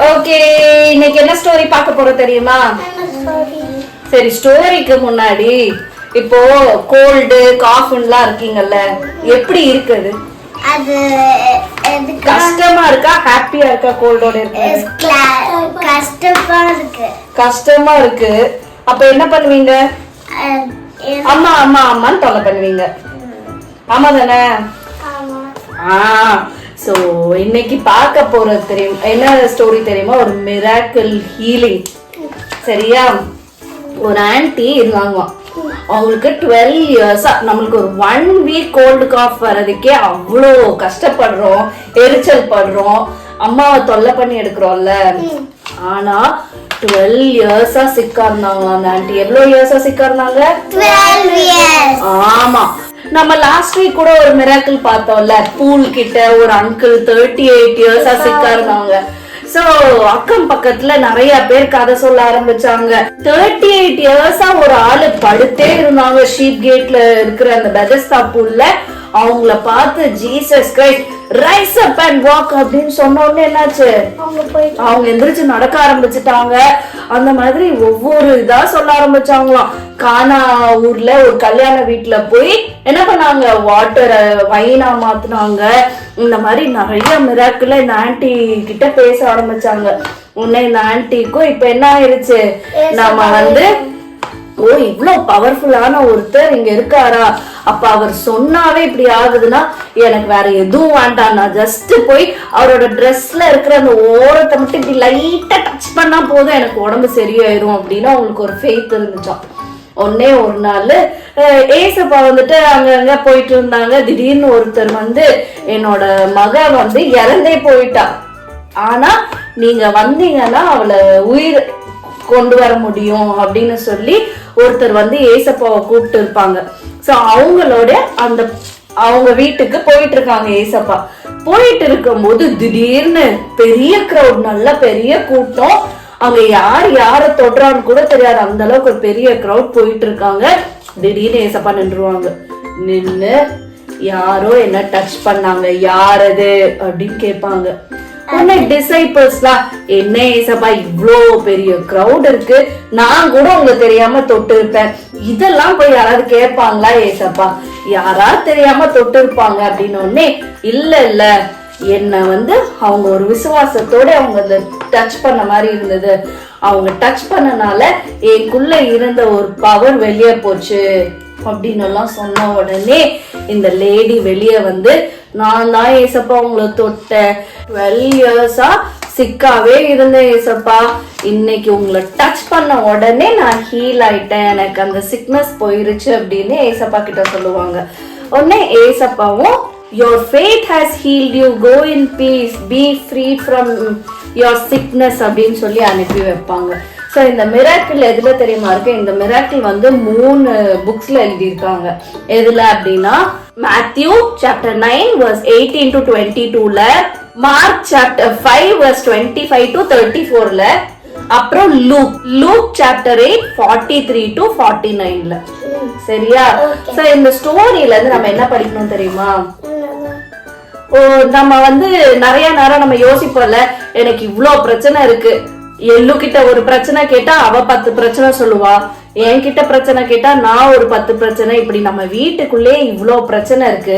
Okay, இன்னைக்கு என்ன story பார்க்க போறோம் தெரியுமா? சரி, ஸ்டோரிக்கு முன்னாடி இப்போ கோல்டு காஃப்லாம் இருக்கீங்கல்ல, எப்படி இருக்குது? அது கஷ்டமா இருக்கா ஹாப்பியா இருக்கா? கோல்டோட இருக்கு கஷ்டமா இருக்கு. அப்ப என்ன பண்ணுவீங்க? அம்மா அம்மா அம்மான்னு தொல்லை பண்ணுவீங்க. ஆமா தானே? சோ இன்னைக்கு பார்க்க போறது தெரியும் என்ன ஸ்டோரி தெரியுமா? ஒரு மிராக்கிள் ஹீலிங். சரியா? ஒரு ஆன்டி இருந்தாங்க, அவங்களுக்கு 12 இயர்ஸா நம்மளுக்கு ஒரு 1 வீக் கோல்டு காஃப் வர்றதுக்கே அவ்வளோ கஷ்டப்படுறோம், எரிச்சல் படுறோம், அம்மாவை தொல்லை பண்ணி எடுக்கிறோம்ல. ஆனா 12 இயர்ஸா சிக்கா இருந்தாங்க அந்த ஆன்டி. எவ்வளவு இயர்ஸா சிக்கா இருந்தாங்க? 12 years. ஆமா, நம்ம லாஸ்ட் வீக் கூட ஒரு மிராக்கிள் பார்த்தோம்ல, பூல் கிட்ட ஒரு அங்கிள் 38 இயர்ஸா சிக்கா இருந்தாங்க. சோ அக்கம் பக்கத்துல நிறைய பேர் கதை சொல்ல ஆரம்பிச்சாங்க. 38 இயர்ஸா ஒரு ஆளு படுத்தே இருந்தாங்க ஷீப் கேட்ல இருக்கிற அந்த பெதஸ்தா பூல்ல. அவங்கள பார்த்து Jesus Christ rice up and walk அப்படின்னு சொன்ன உடனே என்னாச்சு? அவங்க எந்திரிச்சு நடக்க ஆரம்பிச்சுட்டாங்க. அந்த மாதிரி ஒவ்வொரு இதா சொல்ல ஆரம்பிச்சாங்களாம். கானா ஊர்ல ஒரு கல்யாண வீட்டுல போய் என்ன பண்ணாங்க? வாட்டரை வைனா மாத்தினாங்க. இந்த மாதிரி நிறைய மிராக்கிள் இந்த ஆன்டி கிட்ட பேச ஆரம்பிச்சாங்க. உடனே இந்த ஆன்டிக்கும் இப்ப என்ன ஆயிருச்சு? நம்ம ஓ இவ்வளவு பவர்ஃபுல்லான ஒருத்தர் இங்க இருக்காரா, அப்ப அவர் சொன்னாவே இப்படி ஆகுதுன்னா எனக்கு வேற எதுவும் வேண்டாம், நான் ஜஸ்ட் போய் அவரோட ட்ரெஸ்ல இருக்கிற அந்த ஓரத்தை மட்டும் இப்படி லைட்டா டச் பண்ணா போதும், எனக்கு உடம்பு சரியாயிரும் அப்படின்னு அவங்களுக்கு ஒரு ஃபெய்த் இருந்துச்சான். ஒன்னே ஒரு நாள் ஏசப்பா அங்கங்க போயிட்டு இருந்தாங்க. திடீர்னு ஒருத்தர் என்னோட மக இறந்தே போயிட்டா, ஆனா நீங்க வந்தீங்கன்னா அவளை உயிர் கொண்டு வர முடியும் அப்படின்னு சொல்லி ஒருத்தர் ஏசப்பாவை கூப்பிட்டு இருப்பாங்க. சோ அவங்களோட அவங்க வீட்டுக்கு போயிட்டு இருக்காங்க. ஏசப்பா போயிட்டு இருக்கும் போது திடீர்னு பெரிய கிரௌட், நல்ல பெரிய கூட்டம். அங்க யார தொடுறான்னு கூட தெரியாது, அந்த அளவுக்கு ஒரு பெரிய கிரௌட் போயிட்டு இருக்காங்க. திடீர்னு ஏசப்பா நின்றுவாங்க. நின்னு யாரோ என்ன டச் பண்ணாங்க, யாரது அப்படின்னு கேட்பாங்க. உடனே டிசைபிள்ஸ்லாம், என்ன ஏசப்பா இவ்ளோ பெரிய கிரௌட் இருக்கு, நான் கூட உங்களுக்கு தெரியாம தொட்டு இருப்பேன், இதெல்லாம் போய் யாராவது கேட்பாங்களா ஏசப்பா? யாராவது தெரியாம தொட்டு இருப்பாங்க அப்படின்னு. உடனே இல்ல என்ன அவங்க ஒரு விசுவாசத்தோட அவங்க டச் பண்ண மாதிரி இருந்தது, அவங்க டச் பண்ணனால எனக்குள்ள இருந்த ஒரு பவர் வெளியே போச்சு அப்படின்னு எல்லாம் சொன்ன உடனே இந்த லேடி வெளியே நான் தான் ஏசப்பா உங்களை தொட்டேன், 12 இயர்ஸா சிக்காவே இருந்தேன் ஏசப்பா, இன்னைக்கு உங்களை டச் பண்ண உடனே நான் ஹீல் ஆயிட்டேன், எனக்கு அந்த சிக்னஸ் போயிருச்சு அப்படின்னு ஏசப்பா கிட்ட சொல்லுவாங்க. உடனே ஏசப்பாவும் your faith has healed you, go in peace, be freed from your sickness அப்படின்னு சொல்லி அனுப்பி வைப்பாங்க. ஸோ இந்த மிராக்கிள் எதுல தெரியுமா இருக்கு? இந்த மிராக்கிள் 3 புக்ஸ்ல எழுதியிருக்காங்க. எதுல அப்படின்னா மேத்யூ சாப்டர் 9 verse 18 to 22ல, மார்க் சாப்டர் 5 verse 25 to 34ல, அப்புறம் லூக் சாப்டர் 8 43 to 49ல. சரியா? சோ இந்த ஸ்டோரியில இருந்து நம்ம என்ன படிக்கணும் தெரியுமா? நம்ம நிறைய நேரம் நம்ம யோசிப்போம்ல, எனக்கு இவ்ளோ பிரச்சனை இருக்கு, எள்ளு கிட்ட ஒரு பிரச்சனை கேட்டா அவ 10 பிரச்சனை சொல்லுவா, என்கிட்ட பிரச்சனை கேட்டா நான் ஒரு 10 பிரச்சனை, இப்படி நம்ம வீட்டுக்குள்ளே இவ்ளோ பிரச்சனை இருக்கு.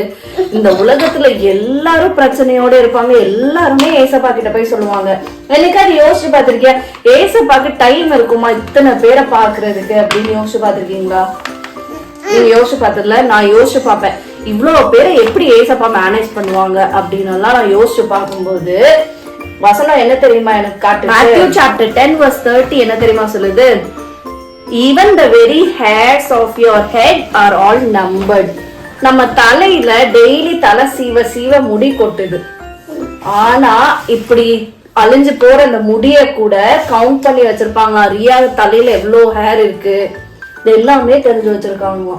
இந்த உலகத்துல எல்லாரும் பிரச்சனையோட இருப்பாங்க, எல்லாருமே ஏசப்பா கிட்ட போய் சொல்லுவாங்க. என்னைக்காவது யோசிச்சு பாத்திருக்கியா, ஏசப்பாக்கு டைம் இருக்குமா இத்தனை பேரை பாக்குறதுக்கு அப்படின்னு யோசிச்சு பாத்திருக்கீங்களா? நீங்க யோசிச்சு பார்த்ததுல, நான் யோசிச்சு பார்ப்பேன் இவ்வளவு பேரை எப்படி ஏசப்பா மேனேஜ் பண்ணுவாங்க அப்படின்னு எல்லாம் நான் யோசிச்சு பார்க்கும்போது வசனம் என்ன தெரியுமா எனக்கு காட்டு? மேத்யூ சாப்டர் 10 verse 30 என்ன தெரியுமா சொல்லுது? even the very hairs of your head are all numbered. நம்ம தலையில டெய்லி தலை சீவ முடி கொட்டுது, ஆனா இப்படி அழிஞ்சு போற இந்த முடிய கூட கவுண்ட் பண்ணி வச்சிருப்பாங்க. ரியா தலையில எவ்வளவு ஹேர் இருக்கு இது எல்லாமே தெரிஞ்சு வச்சிருக்காங்க.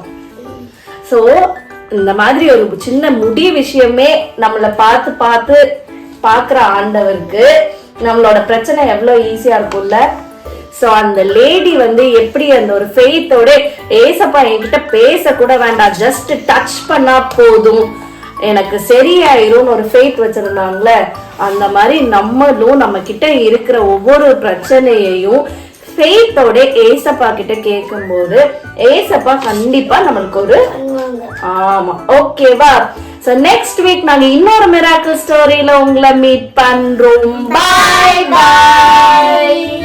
சோ இந்த மாதிரி ஒரு சின்ன முடி விஷயமே நம்மள பார்த்து பாக்குற ஆண்டவருக்கு நம்மளோட பிரச்சனை எவ்வளவு ஈஸியா இருக்கும்ல. சோ அந்த லேடி எப்படி அந்த ஒரு ஃபெய்த்தோட ஏசப்பா என்கிட்ட பேச கூட வேண்டாம், ஜஸ்ட் டச் பண்ணா போதும் எனக்கு சரியாயிரும்னு ஒரு ஃபெய்த் வச்சிருந்தாங்களே, அந்த மாதிரி நம்மளும் நம்ம கிட்ட இருக்கிற ஒவ்வொரு பிரச்சனையையும் ஃபெய்த்தோட ஏசப்பா கிட்ட கேட்கும்போது ஏசப்பா கண்டிப்பா நம்மளுக்கு ஒரு ஆமா ஓகேவா. சோ நெக்ஸ்ட் வீக் நாங்க இன்னொரு மிராக்கிள் ஸ்டோரியில உங்களை மீட் பண்றோம். Bye by.